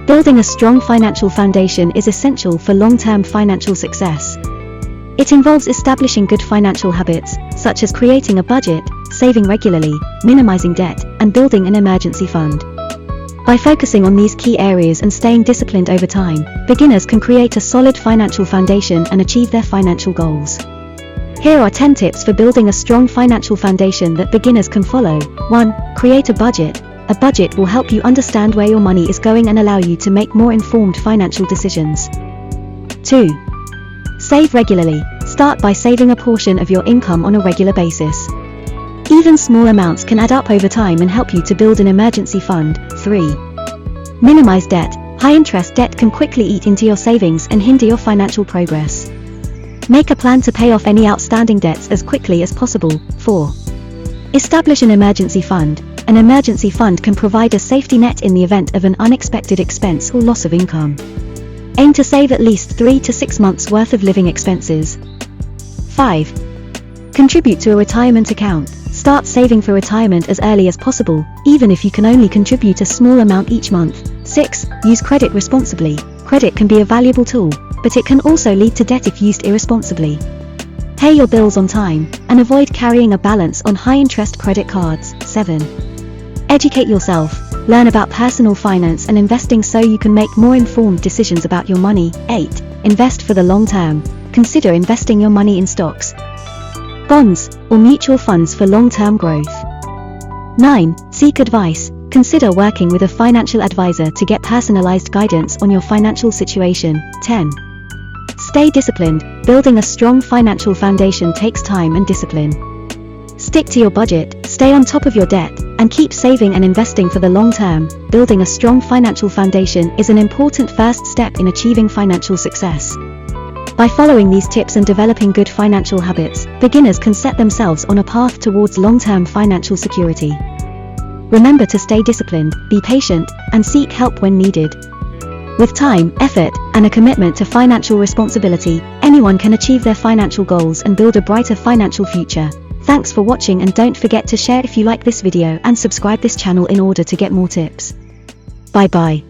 Building a strong financial foundation is essential for long-term financial success. It involves establishing good financial habits, such as creating a budget, saving regularly, minimizing debt, and building an emergency fund. By focusing on these key areas and staying disciplined over time, beginners can create a solid financial foundation and achieve their financial goals. Here are 10 tips for building a strong financial foundation that beginners can follow. 1. Create a budget. A budget will help you understand where your money is going and allow you to make more informed financial decisions. 2. Save regularly. Start by saving a portion of your income on a regular basis. Even small amounts can add up over time and help you to build an emergency fund. 3. Minimize debt. High-interest debt can quickly eat into your savings and hinder your financial progress. Make a plan to pay off any outstanding debts as quickly as possible. 4. Establish an emergency fund. An emergency fund can provide a safety net in the event of an unexpected expense or loss of income. Aim to save at least 3 to 6 months' worth of living expenses. 5. Contribute to a retirement account. Start saving for retirement as early as possible, even if you can only contribute a small amount each month. 6. Use credit responsibly. Credit can be a valuable tool, but it can also lead to debt if used irresponsibly. Pay your bills on time, and avoid carrying a balance on high-interest credit cards. 7. Educate yourself. Learn about personal finance and investing so you can make more informed decisions about your money. 8. Invest for the long term. Consider investing your money in stocks, bonds, or mutual funds for long-term growth. 9. Seek advice. Consider working with a financial advisor to get personalized guidance on your financial situation. 10. Stay disciplined. Building a strong financial foundation takes time and discipline. Stick to your budget, stay on top of your debt, and keep saving and investing for the long term. Building a strong financial foundation is an important first step in achieving financial success. By following these tips and developing good financial habits, beginners can set themselves on a path towards long-term financial security. Remember to stay disciplined, be patient, and seek help when needed. With time, effort, and a commitment to financial responsibility, anyone can achieve their financial goals and build a brighter financial future. Thanks for watching, and don't forget to share if you like this video and subscribe this channel in order to get more tips. Bye bye.